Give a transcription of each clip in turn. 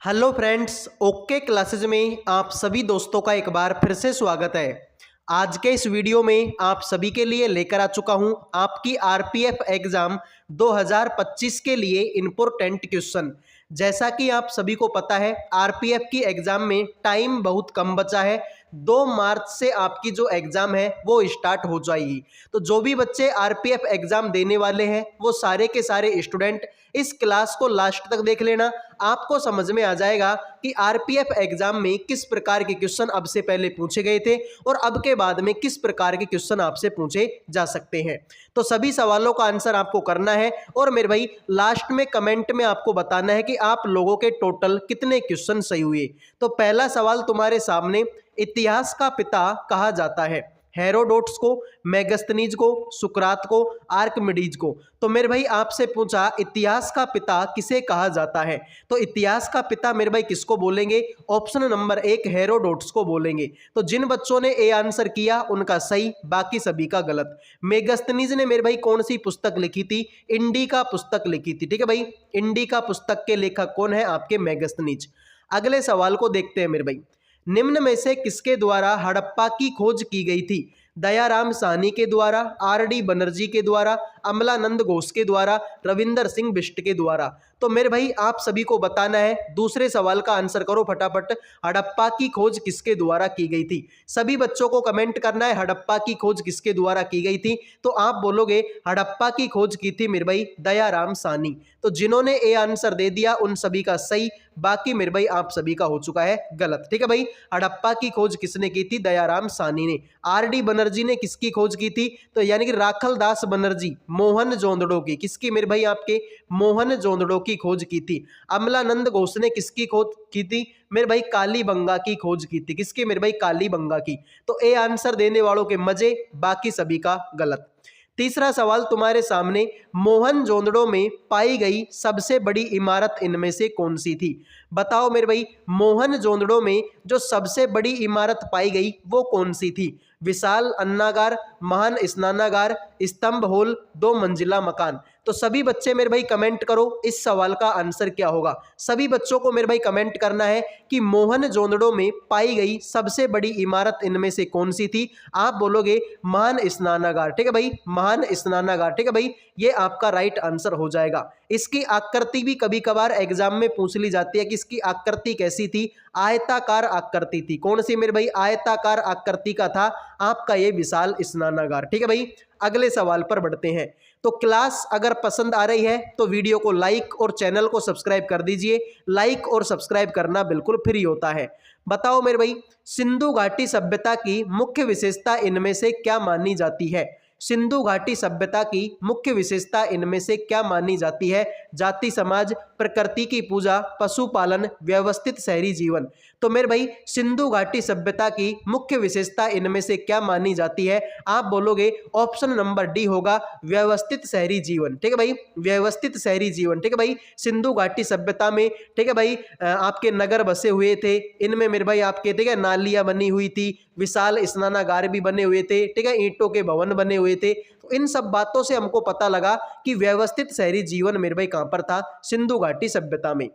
Hello friends, okay classes में आप सभी दोस्तों का एक बार फिर से स्वागत है। आज के इस वीडियो में आप सभी के लिए लेकर आ चुका हूं आपकी आरपीएफ एग्जाम 2025 के लिए इम्पोर्टेंट क्वेश्चन। जैसा कि आप सभी को पता है, आरपीएफ की एग्जाम में टाइम बहुत कम बचा है। 2 मार्च से आपकी जो एग्जाम है वो स्टार्ट हो जाएगी। तो जो भी बच्चे आरपीएफ एग्जाम देने वाले हैं वो सारे के सारे स्टूडेंट इस क्लास को लास्ट तक देख लेना। आपको समझ में आ जाएगा कि आरपीएफ एग्जाम में किस प्रकार के क्वेश्चन अब से पहले पूछे गए थे और अब के बाद में किस प्रकार के क्वेश्चन आपसे पूछे जा सकते हैं। तो सभी सवालों का आंसर आपको करना है और मेरे भाई लास्ट में कमेंट में आपको बताना है कि आप लोगों के टोटल कितने क्वेश्चन सही हुए। तो पहला सवाल तुम्हारे सामने, इतिहास का पिता कहा जाता है? हेरोडोट्स को, मेगस्थनीज को, सुकरात को, आर्किमिडीज को। तो मेरे भाई आपसे पूछा इतिहास का पिता किसे कहा जाता है, तो इतिहास का पिता मेरे भाई किसको बोलेंगे? ऑप्शन नंबर 1 हेरोडोट्स को बोलेंगे। तो जिन बच्चों ने ए आंसर किया उनका सही, बाकी सभी का गलत। मेगस्थनीज ने मेरे भाई कौन सी पुस्तक लिखी थी? इंडिका पुस्तक लिखी थी। ठीक है भाई, इंडिका पुस्तक के लेखक कौन है? आपके मेगस्थनीज। अगले सवाल को देखते हैं मेरे भाई, निम्न में से किसके द्वारा हड़प्पा की खोज की गई थी? दयाराम साहनी के द्वारा, आर.डी. बनर्जी के द्वारा, अमलानंद घोष के द्वारा, रविंदर सिंह बिष्ट के द्वारा। तो मेरे भाई आप सभी को बताना है, दूसरे सवाल का आंसर करो फटाफट। हड़प्पा की खोज किसके द्वारा की गई थी? सभी बच्चों को कमेंट करना है हड़प्पा की खोज किसके द्वारा की गई थी। तो आप बोलोगे हड़प्पा की खोज की थी मेरे भाई दयाराम साहनी। तो जिन्होंने ए आंसर दे दिया उन सभी का सही, बाकी मेरे भाई आप सभी का हो चुका है गलत। ठीक है भाई, हड़प्पा की खोज किसने की थी? दयाराम साहनी ने। आर.डी. बनर्जी ने किसकी खोज की थी? तो यानी कि राखल दास बनर्जी, मोहन जोंदड़ो की। किसकी मेरे भाई? आपके मोहन जोंदड़ो की खोज की थी। अमलानंद घोष ने किसकी खोज की थी? मेरे भाई कालीबंगा की खोज की थी। किसकी मेरे भाई? कालीबंगा की। तो ए आंसर देने वालों के मजे, बाकी सभी का गलत। तीसरा सवाल तुम्हारे सामने, मोहनजोदड़ो में पाई गई सबसे बड़ी इमारत इनमें से कौन सी थी? बताओ मेरे भाई, मोहनजोदड़ो में जो सबसे बड़ी इमारत पाई गई वो कौन सी थी? विशाल अन्नागार, महान स्नानागार, स्तंभ हॉल, 2 मंजिला मकान। तो सभी बच्चे मेरे भाई कमेंट करो इस सवाल का आंसर क्या होगा। सभी बच्चों को मेरे भाई कमेंट करना है कि मोहनजोदड़ो में पाई गई सबसे बड़ी इमारत इनमें से कौन सी थी। आप बोलोगे महान स्नानागार। ठीक है भाई, महान स्नानागार। ठीक है भाई, ये आपका राइट आंसर हो जाएगा। इसकी आकृति भी कभी कभार एग्जाम में पूछ ली जाती है कि इसकी आकृति कैसी थी? आयताकार आकृति थी। कौन सी मेरे भाई? आयताकार आकृति का था आपका ये विशाल स्नानागार। ठीक है भाई, अगले सवाल पर बढ़ते हैं। तो क्लास अगर पसंद आ रही है तो वीडियो को लाइक और चैनल को सब्सक्राइब कर दीजिए। लाइक और सब्सक्राइब करना बिल्कुल फ्री होता है। बताओ मेरे भाई, सिंधु घाटी सभ्यता की मुख्य विशेषता इनमें से क्या मानी जाती है? सिंधु घाटी सभ्यता की मुख्य विशेषता इनमें से क्या मानी जाती है? जाति समाज, प्रकृति की पूजा, पशुपालन, व्यवस्थित शहरी जीवन। तो मेरे भाई सिंधु घाटी सभ्यता की मुख्य विशेषता इनमें से क्या मानी जाती है? आप बोलोगे ऑप्शन नंबर डी होगा, व्यवस्थित शहरी जीवन। ठीक है भाई, व्यवस्थित शहरी जीवन। ठीक है भाई, सिंधु घाटी सभ्यता में ठीक है भाई आपके नगर बसे हुए थे। इनमें मेरे भाई आपके ठीक है नालियां बनी हुई थी, विशाल स्नानागार भी बने हुए थे। ठीक है, ईंटों के भवन बने हुए थे। तो इन सब बातों से हमको पता लगा कि व्यवस्थित शहरी जीवन मेरे भाई कहां पर था? सिंधु घाटी सभ्यता में।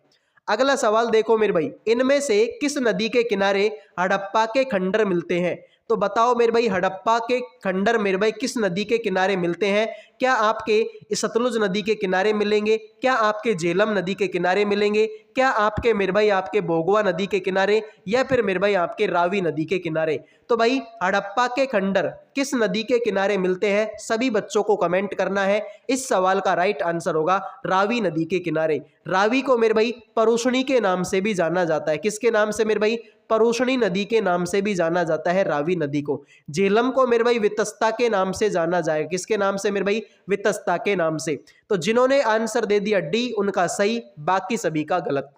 अगला सवाल देखो मेरे भाई, इनमें से किस नदी के किनारे हड़प्पा के खंडर मिलते हैं? तो बताओ मेरे भाई हड़प्पा के खंडर मेरे भाई किस नदी के किनारे मिलते हैं? क्या आपके सतलुज नदी के किनारे मिलेंगे? क्या आपके झेलम नदी के किनारे मिलेंगे? क्या आपके मेरे भाई आपके भोगवा नदी के किनारे, या फिर मेरे भाई आपके रावी नदी के किनारे? तो भाई हड़प्पा के खंडर किस नदी के किनारे मिलते हैं? सभी बच्चों को कमेंट करना है। इस सवाल का राइट आंसर होगा रावी नदी के किनारे। रावी को मेरे भाई परुष्णी के नाम से भी जाना जाता है। किसके नाम से मेरे भाई? परुष्णी नदी के नाम से भी जाना जाता है रावी नदी को। झेलम को मेरे भाई वितस्ता के नाम से जाना जाएगा। किसके नाम से मेरे भाई? वितस्ता के नाम से। तो जिन्होंने आंसर दे दिया डी उनका सही, बाकी सभी का गलत।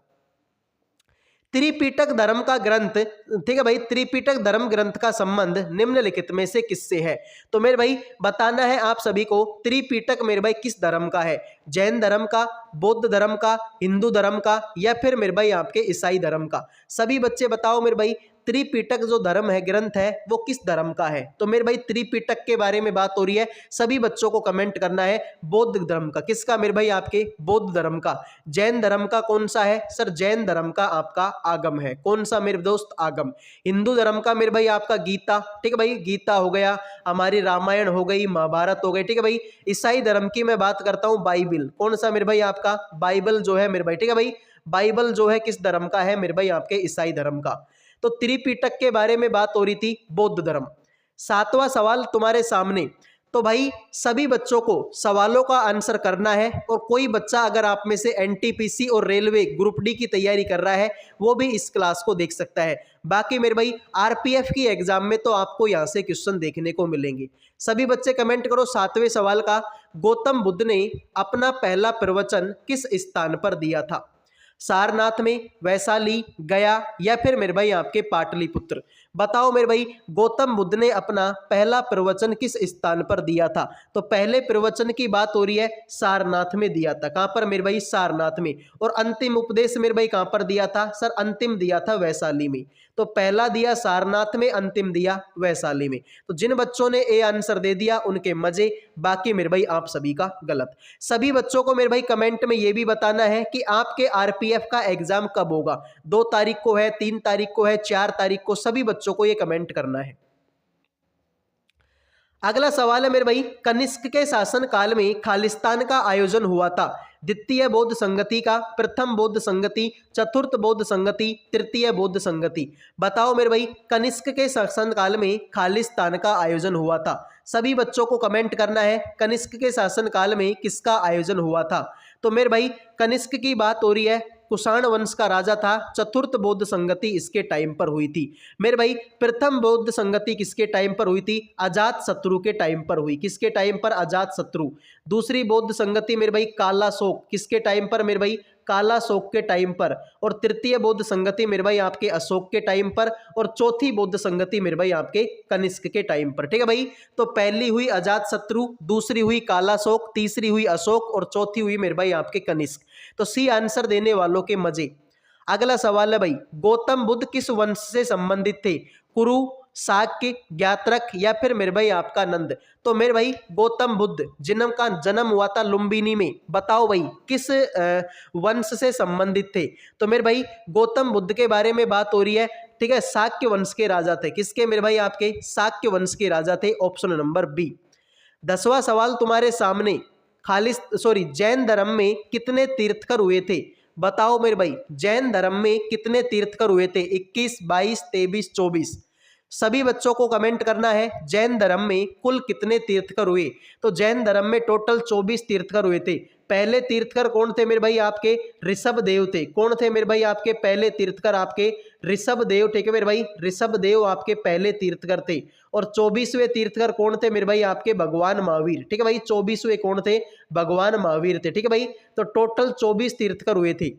त्रिपिटक धर्म का ग्रंथ, ठीक है भाई, त्रिपिटक धर्म ग्रंथ का संबंध निम्नलिखित में से किससे है? तो मेरे भाई बताना है आप सभी को त्रिपिटक मेरे भाई किस धर्म का है? जैन धर्म का, बौद्ध धर्म का, हिंदू धर्म का, या फिर मेरे भाई आपके ईसाई धर्म का? सभी बच्चे बताओ मेरे भाई त्रिपिटक जो धर्म है, ग्रंथ है, वो किस धर्म का है? तो मेरे भाई त्रिपिटक के बारे में बात हो रही है, सभी बच्चों को कमेंट करना है। बौद्ध धर्म का, किसका मेरे भाई? आपके बौद्ध धर्म का। जैन धर्म का कौन सा है? सर जैन धर्म का आपका आगम है। कौन सा मेरे दोस्त? आगम। हिंदू धर्म का मेरे भाई आपका गीता, ठीक है भाई, गीता हो गया, हमारी रामायण हो गई, महाभारत हो गई, ठीक है भाई। ईसाई धर्म की मैं बात करता हूं, बाइबल। कौन सा मेरे भाई? आपका बाइबल जो है मेरे भाई, ठीक है भाई, बाइबल जो है किस धर्म का है मेरे भाई? आपके ईसाई धर्म का। तो त्रिपिटक के बारे में बात हो रही थी, बौद्ध धर्म। सातवां सवाल तुम्हारे सामने। तो भाई सभी बच्चों को सवालों का आंसर करना है, और कोई बच्चा अगर आप में से एनटीपीसी और रेलवे ग्रुप डी की तैयारी कर रहा है वो भी इस क्लास को देख सकता है। बाकी मेरे भाई आरपीएफ की एग्जाम में तो आपको यहां से क्वेश्चन देखने को मिलेंगे। सभी बच्चे कमेंट करो सातवें सवाल का। गौतम बुद्ध ने अपना पहला प्रवचन किस स्थान पर दिया था? सारनाथ में, वैशाली, गया, या फिर मेरे भाई आपके पाटलिपुत्र। बताओ मेरे भाई गौतम बुद्ध ने अपना पहला प्रवचन किस स्थान पर दिया था? तो पहले प्रवचन की बात हो रही है, सारनाथ में दिया था। कहां पर मेरे भाई? सारनाथ में। और अंतिम उपदेश मेरे भाई कहां पर दिया था? सर अंतिम दिया था वैशाली में। तो पहला दिया सारनाथ में, अंतिम दिया वैशाली में। तो जिन बच्चों ने ए आंसर दे दिया उनके मजे, बाकी मेरे भाई आप सभी का गलत। सभी बच्चों को मेरे भाई कमेंट में ये भी बताना है कि आपके आरपीएफ का एग्जाम कब होगा। 2 तारीख को है, 3 तारीख को है, 4 तारीख को, सभी बच्चों को ये कमेंट करना है। अगला सवाल है मेरे भाई, कनिष्क के शासन काल में खालिस्तान का आयोजन हुआ था। द्वितीय बौद्ध संगति का, प्रथम बौद्ध संगति, चतुर्थ बौद्ध संगति, तृतीय बौद्ध संगति। बताओ मेरे भाई कनिष्क के शासन काल में खालिस्तान का आयोजन हुआ था। सभी बच्चों को कमेंट करना है कनिष्क के शासन काल में किसका आयोजन हुआ था। तो मेरे भाई कनिष्क की बात हो रही है, कुषाण वंश का राजा था। चतुर्थ बौद्ध संगति इसके टाइम पर हुई थी। मेरे भाई प्रथम बौद्ध संगति किसके टाइम पर हुई थी? अजात शत्रु के टाइम पर हुई। किसके टाइम पर? अजात शत्रु। दूसरी बौद्ध संगति मेरे भाई कालाशोक, किसके टाइम पर मेरे भाई? कालाशोक के टाइम पर। और तृतीय बौद्ध संगति मेरे भाई आपके अशोक के टाइम पर। और चौथी बौद्ध संगति मेरे भाई आपके कनिष्क के टाइम पर। ठीक है भाई, तो पहली हुई अजात शत्रु, दूसरी हुई कालाशोक, तीसरी हुई अशोक, और चौथी हुई मेरे भाई आपके कनिष्क। तो सी आंसर देने वालों के मजे। अगला सवाल है भाई, गौतम बुद्ध किस वंश से संबंधित थे? कुरु, शाक्य, ज्ञात्रक, या फिर मेरे भाई आपका नंद। तो मेरे भाई गौतम बुद्ध जिनका जन्म हुआ था लुम्बिनी में, बताओ भाई किस वंश से संबंधित थे? तो मेरे भाई गौतम बुद्ध के बारे में बात हो रही है, ठीक है, शाक्य वंश के राजा थे। किसके मेरे भाई? आपके शाक्य वंश के राजा थे। Option number B. 10वां सवाल तुम्हारे सामने, जैन धर्म में कितने तीर्थकर हुए थे? बताओ मेरे भाई जैन धर्म में कितने तीर्थकर हुए थे? 21, 22, 23, 24। सभी बच्चों को कमेंट करना है जैन धर्म में कुल कितने तीर्थकर हुए। तो जैन धर्म में टोटल 24 तीर्थकर हुए थे। पहले तीर्थकर कौन थे मेरे भाई? आपके ऋषभ देव थे। कौन थे मेरे भाई आपके पहले तीर्थकर? आपके ऋषभ देव। ठीक है मेरे भाई, ऋषभ देव आपके पहले तीर्थकर थे। और 24वें तीर्थकर कौन थे मेरे भाई? आपके भगवान महावीर। ठीक है भाई, 24वें कौन थे? भगवान महावीर थे। ठीक है भाई, तो टोटल 24 तीर्थकर हुए थे।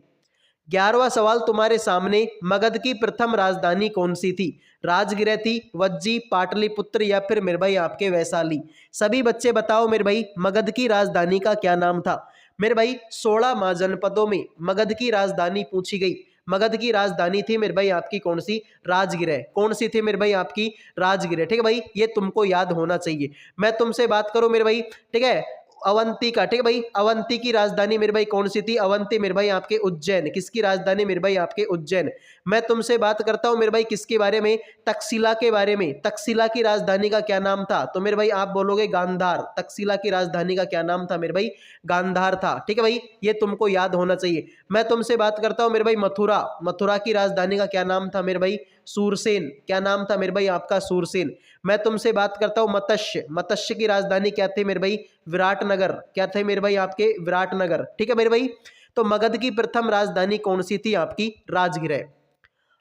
11वां सवाल तुम्हारे सामने, मगध की प्रथम राजधानी कौन सी थी? राजगिरह थी, वज्जी, पाटलिपुत्र, या फिर मेरे भाई आपके वैशाली। सभी बच्चे बताओ मेरे भाई मगध की राजधानी का क्या नाम था? मेरे भाई 16 महाजनपदों में मगध की राजधानी पूछी गई। मगध की राजधानी थी मेरे भाई आपकी कौन सी? राजगिरह। कौन सी थी मेरे भाई? आपकी राजगिरह। ठीक है भाई, ये तुमको याद होना चाहिए। मैं तुमसे बात करूं मेरे भाई, ठीक है, अवंती का, ठीक है भाई, अवंती की राजधानी मेरे भाई कौन सी थी? अवंती मेरे भाई आपके उज्जैन। किसकी राजधानी मेरे भाई? आपके उज्जैन। मैं तुमसे बात करता हूं मेरे भाई किसके बारे में? तक्षशिला के बारे में। तक्षशिला की राजधानी का क्या नाम था? तो मेरे भाई आप बोलोगे गांधार। तक्षशिला की राजधानी का क्या नाम था मेरे भाई? गांधार था। ठीक है भाई, ये तुमको याद होना चाहिए। मैं तुमसे बात करता हूं मेरे भाई मथुरा। मथुरा की राजधानी का क्या नाम था मेरे भाई? सूरसेन। क्या नाम था मेरे भाई आपका? सूरसेन। मैं तुमसे बात करता हूं मत्स्य। मत्स्य की राजधानी क्या थी मेरे भाई? विराटनगर। क्या थे मेरे भाई आपके? विराटनगर। ठीक है मेरे भाई, तो मगध की प्रथम राजधानी कौन सी थी? आपकी राजगिरह।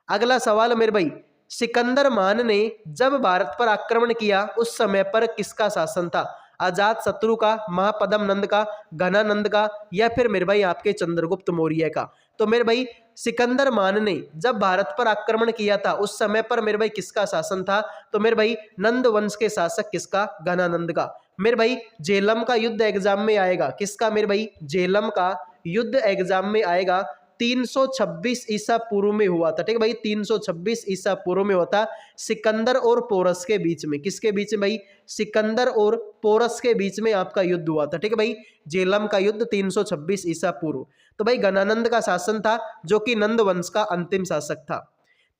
अगला सवाल मेरे भाई, सिकंदर महान ने जब भारत पर आक्रमण किया उस समय पर किसका शासन था? अजात शत्रु का, महापद्म नंद का, घनानंद का, या फिर मेरे भाई आपके चंद्रगुप्त मौर्य का। तो मेरे भाई सिकंदर महान ने जब भारत पर आक्रमण किया था उस समय पर मेरे भाई किसका शासन था? तो मेरे भाई नंद वंश के शासक किसका? घनानंद का। मेरे भाई झेलम का युद्ध एग्जाम में आएगा, किसका मेरे भाई? झेलम का युद्ध एग्जाम में आएगा, 326 ईसा पूर्व में हुआ था। ठीक है भाई, 326 ईसा पूर्व में हुआ था सिकंदर और पोरस के बीच में। किसके बीच में भाई? सिकंदर और पोरस के बीच में आपका युद्ध हुआ था। ठीक है भाई, झेलम का युद्ध 326 ईसा पूर्व। तो भाई गणानंद का शासन था, जो कि नंद वंश का अंतिम शासक था।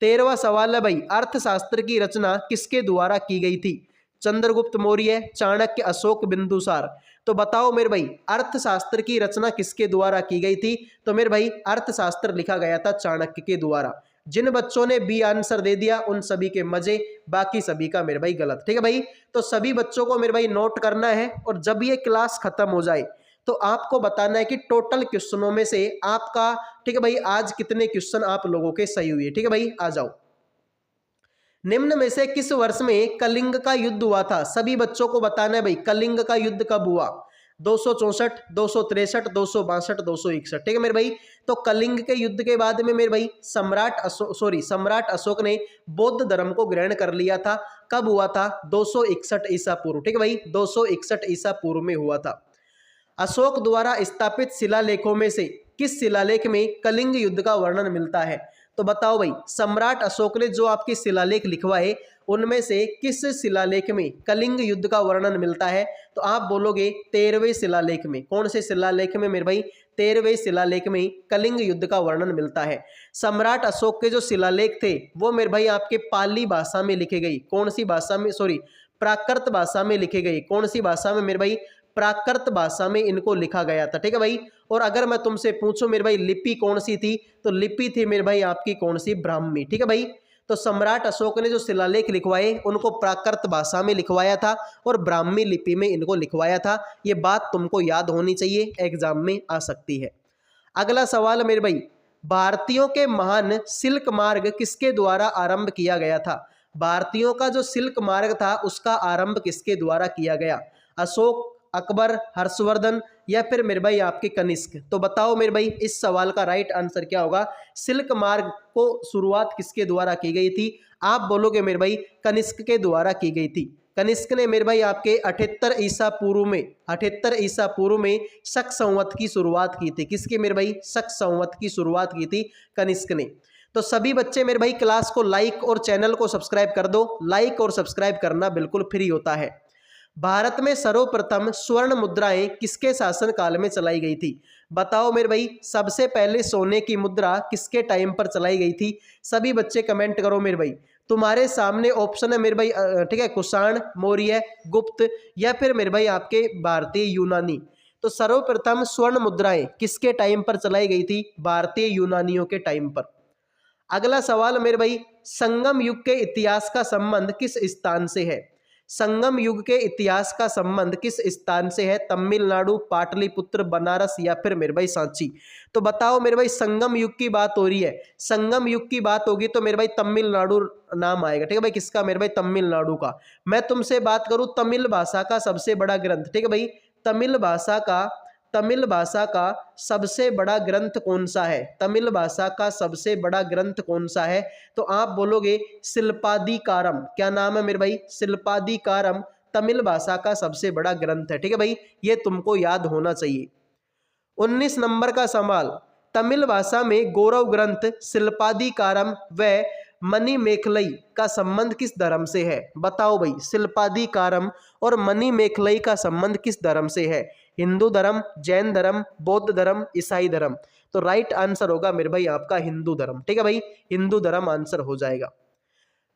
13वां सवाल है भाई, अर्थशास्त्र की रचना किसके द्वारा की गई थी? चंद्रगुप्त मौर्य, चाणक्य, अशोक, बिंदुसार। तो बताओ मेरे भाई, अर्थशास्त्र की रचना किसके द्वारा की गई थी? तो मेरे भाई अर्थशास्त्र लिखा गया था चाणक्य के द्वारा। जिन बच्चों ने बी आंसर दे दिया उन सभी के मजे, बाकी सभी का मेरे भाई गलत। ठीक है भाई, तो सभी बच्चों को मेरे भाई नोट करना है, और जब ये क्लास खत्म हो जाए तो आपको बताना है कि टोटल क्वेश्चनों में से आपका, ठीक है भाई, आज कितने क्वेश्चन आप लोगों के सही हुए। ठीक है भाई, आ जाओ। निम्न में से किस वर्ष में कलिंग का युद्ध हुआ था? सभी बच्चों को बताना है भाई, कलिंग का युद्ध कब हुआ? 264, 263, 262, 261। ठीक है मेरे भाई, तो कलिंग के युद्ध के बाद में मेरे भाई सम्राट अशोक ने बौद्ध धर्म को ग्रहण कर लिया था। कब हुआ था? 261 ईसा पूर्व। ठीक है भाई, 261 ईसा पूर्व में हुआ था। अशोक द्वारा स्थापित शिलालेखों में से किस शिलालेख में कलिंग युद्ध का वर्णन मिलता है? तो बताओ भाई, सम्राट अशोक ने जो आपके शिलालेख लिखवाए उनमें से किस शिलालेख में कलिंग युद्ध का वर्णन मिलता है? तो आप बोलोगे 13वें शिलालेख में। कौन से शिलालेख में मेरे भाई? 13वें शिलालेख में कलिंग युद्ध का वर्णन मिलता है। सम्राट अशोक के जो शिलालेख थे वो मेरे भाई आपके पाली भाषा में लिखे गई। कौन सी भाषा में? प्राकृत भाषा में लिखे गई। कौन सी भाषा में मेरे भाई? प्राकृत भाषा में इनको लिखा गया था। ठीक है भाई, और अगर मैं तुमसे पूछूं मेरे भाई लिपि कौन सी थी, तो लिपि थी मेरे भाई आपकी कौन सी? ब्राह्मी। ठीक है भाई, तो सम्राट अशोक ने जो शिलालेख लिखवाए उनको प्राकृत भाषा में लिखवाया था और ब्राह्मी लिपि में इनको लिखवाया था। ये बात तुमको याद होनी चाहिए, एग्जाम में आ सकती है। अगला सवाल मेरे भाई, भारतीयों के महान सिल्क मार्ग किसके द्वारा आरंभ किया गया था? भारतीयों का जो सिल्क मार्ग था उसका आरंभ किसके द्वारा किया गया? अशोक, अकबर, हर्षवर्धन, या फिर मेरे भाई आपके कनिष्क। तो बताओ मेरे भाई, इस सवाल का राइट आंसर क्या होगा? सिल्क मार्ग को शुरुआत किसके द्वारा की गई थी? आप बोलोगे मेरे भाई कनिष्क के द्वारा की गई थी। कनिष्क ने मेरे भाई आपके 78 ईसा पूर्व में शक संवत की शुरुआत की थी। किसकी मेरे भाई? शक संवत की शुरुआत की थी कनिष्क ने। तो सभी बच्चे मेरे भाई क्लास को लाइक और चैनल को सब्सक्राइब कर दो। लाइक और सब्सक्राइब करना बिल्कुल फ्री होता है। भारत में सर्वप्रथम स्वर्ण मुद्राएं किसके शासन काल में चलाई गई थी? बताओ मेरे भाई, सबसे पहले सोने की मुद्रा किसके टाइम पर चलाई गई थी? सभी बच्चे कमेंट करो मेरे भाई। तुम्हारे सामने ऑप्शन है मेरे भाई, ठीक है, कुषाण, मौर्य, गुप्त, या फिर मेरे भाई आपके भारतीय यूनानी। तो सर्वप्रथम स्वर्ण मुद्राएं किसके टाइम पर चलाई गई थी? भारतीय यूनानियों के टाइम पर। अगला सवाल मेरे भाई, संगम युग के इतिहास का संबंध किस स्थान से है? संगम युग के इतिहास का संबंध किस स्थान से है? तमिलनाडु, पाटलिपुत्र, बनारस, या फिर मेरे भाई सांची। तो बताओ मेरे भाई, संगम युग की बात हो रही है, संगम युग की बात होगी तो मेरे भाई तमिलनाडु नाम आएगा। ठीक है भाई, किसका मेरे भाई? तमिलनाडु का। मैं तुमसे बात करूं तमिल भाषा का सबसे बड़ा ग्रंथ, ठीक है भाई, तमिल भाषा का सबसे बड़ा ग्रंथ कौन सा है? तमिल भाषा का सबसे बड़ा ग्रंथ कौन सा है? तो आप बोलोगे शिल्पादिकारम। क्या नाम है मेरे भाई? शिल्पादिकारम तमिल भाषा का सबसे बड़ा ग्रंथ है। ठीक है भाई, ये तुमको याद होना चाहिए। 19 नंबर का सवाल, तमिल भाषा में गौरव ग्रंथ शिल्पादिकारम व मणिमेखलई का संबंध किस धर्म से है? बताओ भाई, शिल्पादिकारम और मणिमेखलई का संबंध किस धर्म से है? हिंदू धर्म, जैन धर्म, बौद्ध धर्म, ईसाई धर्म। तो राइट आंसर होगा मेरे भाई आपका हिंदू धर्म। ठीक है भाई, हिंदू धर्म आंसर हो जाएगा।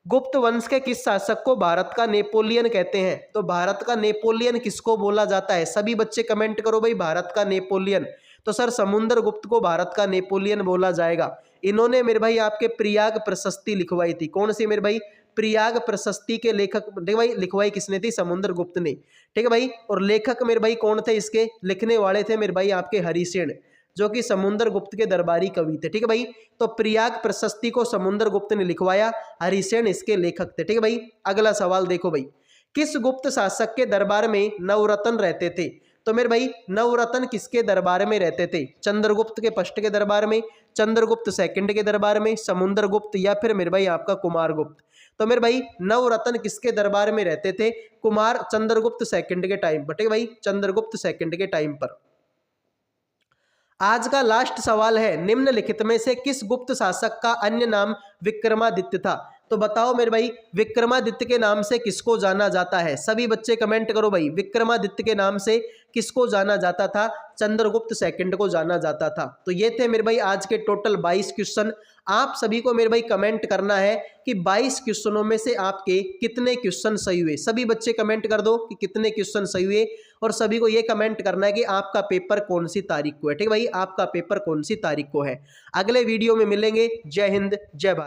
गुप्त वंश के किस शासक को भारत का नेपोलियन कहते हैं? तो भारत का नेपोलियन किसको बोला जाता है? सभी बच्चे कमेंट करो भाई, भारत का नेपोलियन। तो सर समुद्रगुप्त को भारत का नेपोलियन बोला जाएगा। इन्होंने मेरे भाई आपके प्रयाग प्रशस्ति लिखवाई थी। कौन सी मेरे भाई? प्रयाग प्रशस्ति के लेखक, ठीक भाई, लिखवाई किसने थी? समुद्रगुप्त ने। ठीक है भाई, और लेखक मेरे भाई कौन थे इसके? लिखने वाले थे मेरे भाई आपके हरिसेन, जो कि समुद्रगुप्त के दरबारी कवि थे। ठीक है भाई, तो प्रयाग प्रशस्ति को समुद्रगुप्त ने लिखवाया, हरिसेन इसके लेखक थे। ठीक है भाई, अगला सवाल देखो भाई, किस गुप्त शासक के दरबार में नवरत्न रहते थे? तो मेरे भाई नवरत्न किसके दरबार में रहते थे? चंद्रगुप्त के फर्स्ट के दरबार में, चंद्रगुप्त सेकंड के दरबार में, समुद्रगुप्त, या फिर मेरे भाई आपका कुमारगुप्त। तो मेरे भाई नवरत्न किसके दरबार में रहते थे? चंद्रगुप्त सेकंड के टाइम पर। ठीक है भाई, चंद्रगुप्त सेकंड के टाइम पर। आज का लास्ट सवाल है, निम्नलिखित में से किस गुप्त शासक का अन्य नाम विक्रमादित्य था? तो बताओ मेरे भाई, विक्रमादित्य के नाम से किसको जाना जाता है? सभी बच्चे कमेंट करो भाई, विक्रमादित्य के नाम से किसको जाना जाता था? चंद्रगुप्त सेकंड को जाना जाता था। तो ये थे मेरे भाई आज के टोटल 22 क्वेश्चन। आप सभी को मेरे भाई कमेंट करना है कि 22 क्वेश्चनों में से आपके कितने क्वेश्चन सही हुए। सभी बच्चे कमेंट कर दो कि कितने क्वेश्चन सही हुए, और सभी को ये कमेंट करना है कि आपका पेपर कौन सी तारीख को है। ठीक है भाई, आपका पेपर कौन सी तारीख को है। अगले वीडियो में मिलेंगे। जय हिंद, जय भारत।